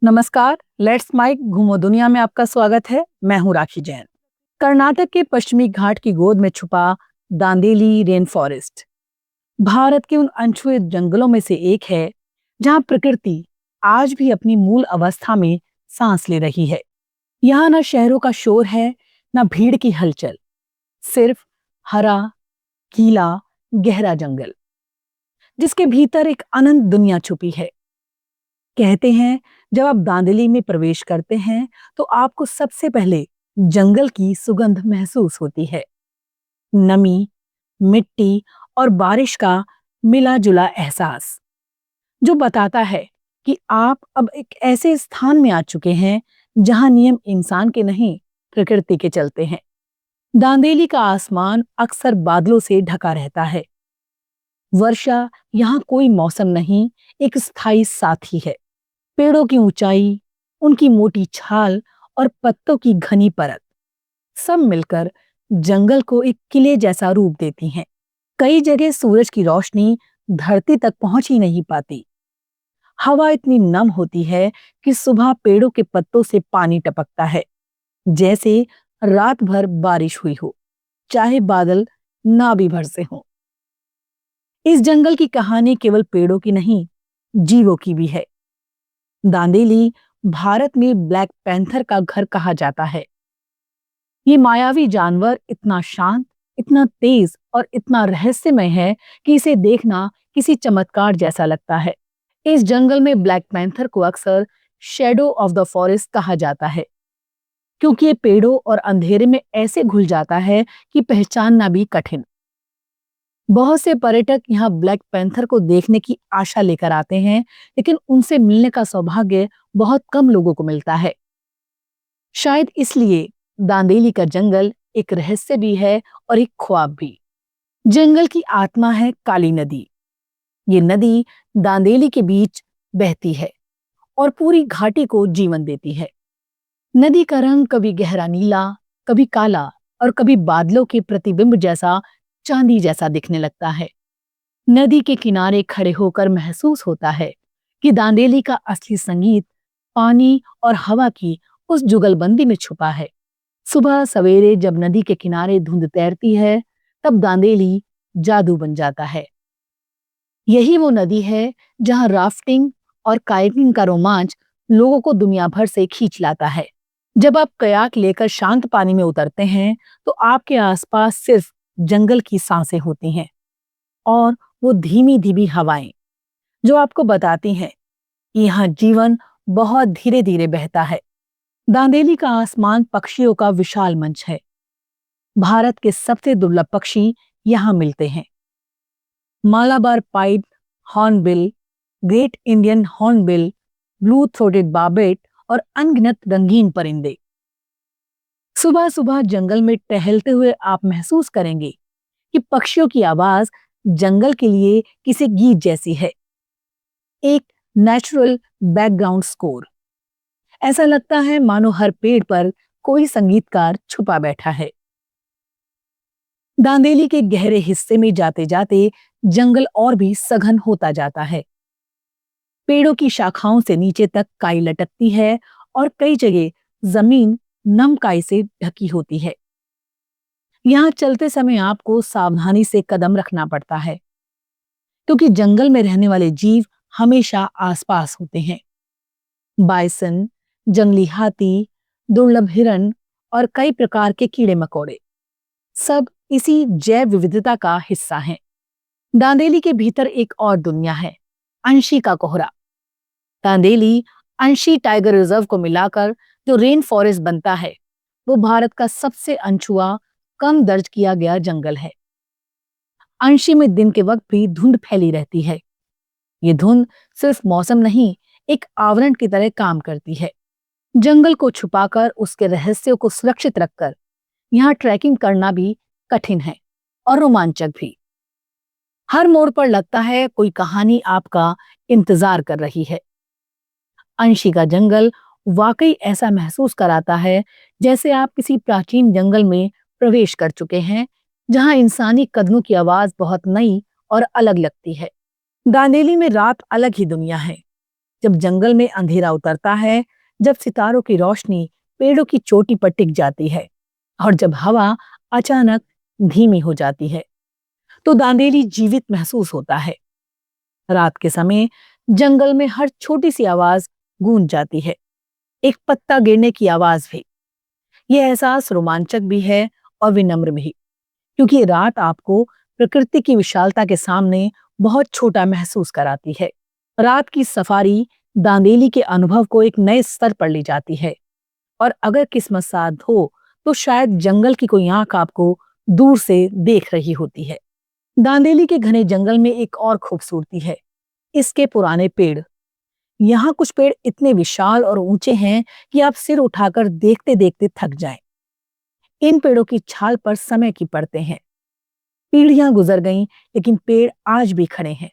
नमस्कार, let's mic घूमो दुनिया में आपका स्वागत है। मैं हूं राखी जैन। कर्नाटक के पश्चिमी घाट की गोद में छुपा दांदेली रेन फॉरेस्ट भारत के उन अनछुए जंगलों में से एक है जहां प्रकृति आज भी अपनी मूल अवस्था में सांस ले रही है। यहाँ न शहरों का शोर है, न भीड़ की हलचल, सिर्फ हरा गीला गहरा जंगल जिसके भीतर एक अनंत दुनिया छुपी है। कहते हैं जब आप दांदेली में प्रवेश करते हैं तो आपको सबसे पहले जंगल की सुगंध महसूस होती है। नमी, मिट्टी और बारिश का मिला जुला एहसास जो बताता है कि आप अब एक ऐसे स्थान में आ चुके हैं जहां नियम इंसान के नहीं प्रकृति के चलते हैं। दांदेली का आसमान अक्सर बादलों से ढका रहता है। वर्षा यहाँ कोई मौसम नहीं, एक स्थायी साथी है। पेड़ों की ऊंचाई, उनकी मोटी छाल और पत्तों की घनी परत सब मिलकर जंगल को एक किले जैसा रूप देती हैं। कई जगह सूरज की रोशनी धरती तक पहुंच ही नहीं पाती। हवा इतनी नम होती है कि सुबह पेड़ों के पत्तों से पानी टपकता है, जैसे रात भर बारिश हुई हो, चाहे बादल ना भी बरसे हों। इस जंगल की कहानी केवल पेड़ों की नहीं, जीवों की भी है। दांदेली भारत में ब्लैक पैंथर का घर कहा जाता है। ये मायावी जानवर इतना शांत, इतना तेज और इतना रहस्यमय है कि इसे देखना किसी चमत्कार जैसा लगता है। इस जंगल में ब्लैक पैंथर को अक्सर शैडो ऑफ द फॉरेस्ट कहा जाता है, क्योंकि ये पेड़ों और अंधेरे में ऐसे घुल जाता है कि पहचानना भी कठिन। बहुत से पर्यटक यहाँ ब्लैक पैंथर को देखने की आशा लेकर आते हैं, लेकिन उनसे मिलने का सौभाग्य बहुत कम लोगों को मिलता है। शायद इसलिए दांदेली का जंगल एक रहस्य भी है और एक ख्वाब भी। जंगल की आत्मा है काली नदी। ये नदी दांदेली के बीच बहती है और पूरी घाटी को जीवन देती है। नदी का रंग कभी गहरा नीला, कभी काला और कभी बादलों के प्रतिबिंब जैसा चांदी जैसा दिखने लगता है। नदी के किनारे खड़े होकर महसूस होता है कि दांदेली का असली संगीत पानी और हवा की उस जुगलबंदी में छुपा है। सुबह सवेरे जब नदी के किनारे धुंध तैरती है, तब दांदेली जादू बन जाता है। यही वो नदी है जहां राफ्टिंग और कायाकिंग का रोमांच लोगों को दुनिया भर से खींच लाता है। जब आप कयाक लेकर शांत पानी में उतरते हैं तो आपके आसपास सिर्फ जंगल की सांसें होती हैं और वो धीमी धीमी हवाएं जो आपको बताती हैं कि यहाँ जीवन बहुत धीरे धीरे बहता है। दांदेली का आसमान पक्षियों का विशाल मंच है। भारत के सबसे दुर्लभ पक्षी यहाँ मिलते हैं। Malabar pied hornbill, great Indian hornbill, blue throated barbette और अनगिनत रंगीन परिंदे। सुबह सुबह जंगल में टहलते हुए आप महसूस करेंगे कि पक्षियों की आवाज जंगल के लिए किसी गीत जैसी है, एक नेचुरल बैकग्राउंड स्कोर। ऐसा लगता है मानो हर पेड़ पर कोई संगीतकार छुपा बैठा है। दांदेली के गहरे हिस्से में जाते जाते जंगल और भी सघन होता जाता है। पेड़ों की शाखाओं से नीचे तक काई लटकती है और कई जगह जमीन नम काई से ढकी होती है। यहाँ चलते समय आपको सावधानी से कदम रखना पड़ता है, क्योंकि जंगल में रहने वाले जीव हमेशा आसपास होते हैं। बाइसन, जंगली हाथी, दुर्लभ हिरण और कई प्रकार के कीड़े मकोड़े सब इसी जैव विविधता का हिस्सा हैं। दांदेली के भीतर एक और दुनिया है, अंशी का कोहरा। दांदेली अंशी टाइगर रिजर्व को मिलाकर जो रेन फॉरेस्ट बनता है, वो भारत का सबसे अनछुआ कम दर्ज किया गया जंगल है। अंशी में दिन के वक्त भी धुंध फैली रहती है। ये धुंध सिर्फ मौसम नहीं, एक आवरण की तरह काम करती है। जंगल को छुपाकर उसके रहस्यों को सुरक्षित रखकर यहाँ ट्रैकिंग करना भी कठिन है और रोमांचक भी। हर मोड़ पर लगता है कोई कहानी आपका इंतजार कर रही है। अंशी का जंगल वाकई ऐसा महसूस कराता है जैसे आप किसी प्राचीन जंगल में प्रवेश कर चुके हैं, जहां इंसानी कदमों की आवाज बहुत नई और अलग लगती है। दांदेली में रात अलग ही दुनिया है। जब जंगल में अंधेरा उतरता है, जब सितारों की रोशनी पेड़ों की चोटी पर टिक जाती है और जब हवा अचानक धीमी हो जाती है, तो दांदेली जीवित महसूस होता है। रात के समय जंगल में हर छोटी सी आवाज गूंज जाती है, एक पत्ता गिरने की आवाज भी। यह एहसास रोमांचक भी है और विनम्र भी, क्योंकि रात आपको प्रकृति की विशालता के सामने बहुत छोटा महसूस कराती है। रात की सफारी दांदेली के अनुभव को एक नए स्तर पर ले जाती है, और अगर किस्मत साथ हो तो शायद जंगल की कोई आंख आपको दूर से देख रही होती है। दांदेली के घने जंगल में एक और खूबसूरती है, इसके पुराने पेड़। यहाँ कुछ पेड़ इतने विशाल और ऊंचे हैं कि आप सिर उठाकर देखते देखते थक जाएं। इन पेड़ों की छाल पर समय की परतें हैं। पीढ़ियां गुजर गईं, लेकिन पेड़ आज भी खड़े हैं।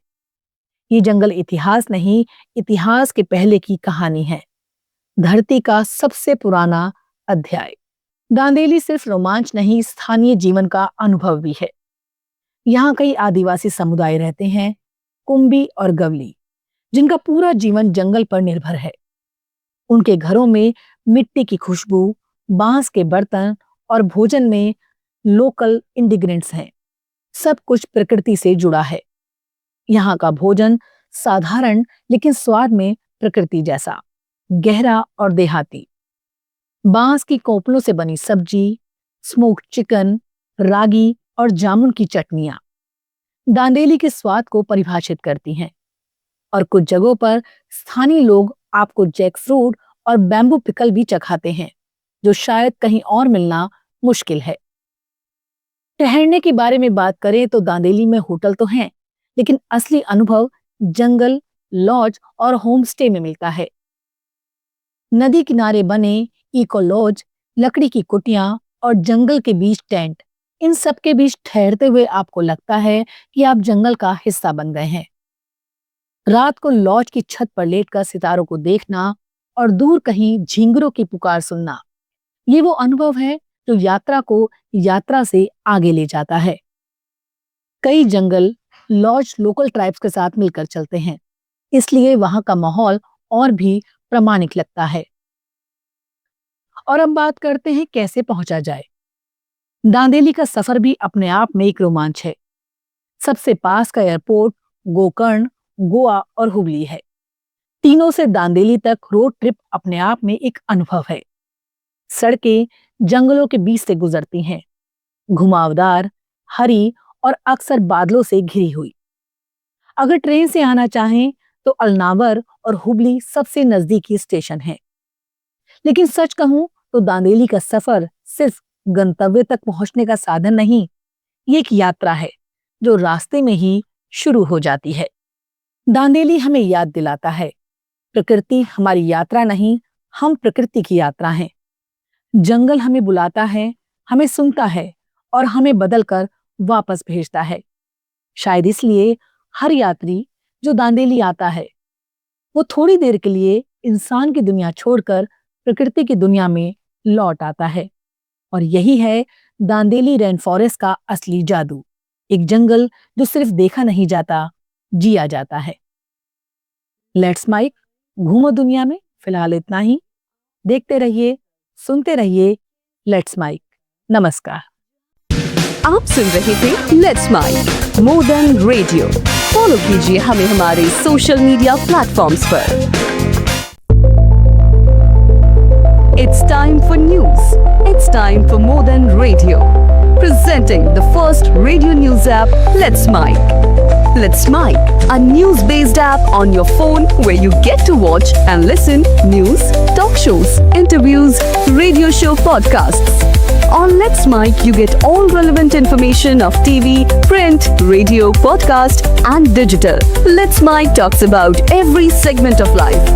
ये जंगल इतिहास नहीं, इतिहास के पहले की कहानी है, धरती का सबसे पुराना अध्याय। दांदेली सिर्फ रोमांच नहीं, स्थानीय जीवन का अनुभव भी है। यहाँ कई आदिवासी समुदाय रहते हैं, कुंभी और गवली, जिनका पूरा जीवन जंगल पर निर्भर है। उनके घरों में मिट्टी की खुशबू, बांस के बर्तन और भोजन में लोकल इंग्रेडिएंट्स हैं। सब कुछ प्रकृति से जुड़ा है। यहाँ का भोजन साधारण लेकिन स्वाद में प्रकृति जैसा, गहरा और देहाती। बांस की कोपलों से बनी सब्जी, स्मोक्ड चिकन, रागी और जामुन की चटनियां दांदेली के स्वाद को परिभाषित करती हैं। और कुछ जगहों पर स्थानीय लोग आपको जैक फ्रूट और बैम्बू पिकल भी चखाते हैं, जो शायद कहीं और मिलना मुश्किल है। ठहरने के बारे में बात करें तो दांदेली में होटल तो हैं, लेकिन असली अनुभव जंगल, लॉज और होम स्टे में मिलता है। नदी किनारे बने इको लॉज, लकड़ी की कुटियां और जंगल के बीच टेंट, इन सब के बीच ठहरते हुए आपको लगता है कि आप जंगल का हिस्सा बन गए हैं। रात को लॉज की छत पर लेटकर सितारों को देखना और दूर कहीं झींगरों की पुकार सुनना, ये वो अनुभव है जो यात्रा को यात्रा से आगे ले जाता है। कई जंगल लॉज लोकल ट्राइब्स के साथ मिलकर चलते हैं, इसलिए वहां का माहौल और भी प्रामाणिक लगता है। और अब बात करते हैं कैसे पहुंचा जाए। दांदेली का सफर भी अपने आप में एक रोमांच है। सबसे पास का एयरपोर्ट गोकर्ण, गोवा और हुबली है। तीनों से दांदेली तक रोड ट्रिप अपने आप में एक अनुभव है। सड़कें जंगलों के बीच से गुजरती हैं, घुमावदार, हरी और अक्सर बादलों से घिरी हुई। अगर ट्रेन से आना चाहें तो अल्नावर और हुबली सबसे नजदीकी स्टेशन है। लेकिन सच कहूं तो दांदेली का सफर सिर्फ गंतव्य तक पहुंचने का साधन नहीं, ये एक यात्रा है जो रास्ते में ही शुरू हो जाती है। दांदेली हमें याद दिलाता है, प्रकृति हमारी यात्रा नहीं, हम प्रकृति की यात्रा हैं। जंगल हमें बुलाता है, हमें सुनता है और हमें बदलकर वापस भेजता है। शायद इसलिए हर यात्री जो दांदेली आता है, वो थोड़ी देर के लिए इंसान की दुनिया छोड़कर प्रकृति की दुनिया में लौट आता है। और यही है दांदेली रेन फॉरेस्ट का असली जादू, एक जंगल जो सिर्फ देखा नहीं जाता, जिया जाता है। लेट्स माइक, घूमो दुनिया में फिलहाल इतना ही। देखते रहिए, सुनते रहिए लेट्स माइक। नमस्कार। आप सुन रहे थे let's make more than radio. Follow कीजिए हमें हमारे सोशल मीडिया प्लेटफॉर्म्स पर। It's time for news. It's time for more than radio. Presenting the first radio news app, Let's Mic. Let's Mic, a news-based app on your phone where you get to watch and listen news, talk shows, interviews, radio show podcasts. On Let's Mic, you get all relevant information of TV, print, radio, podcast, and digital. Let's Mic talks about every segment of life.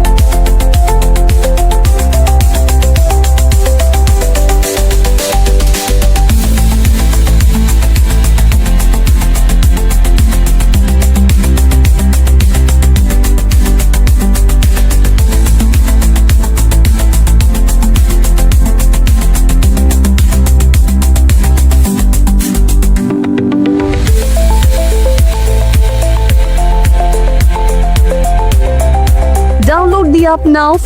now from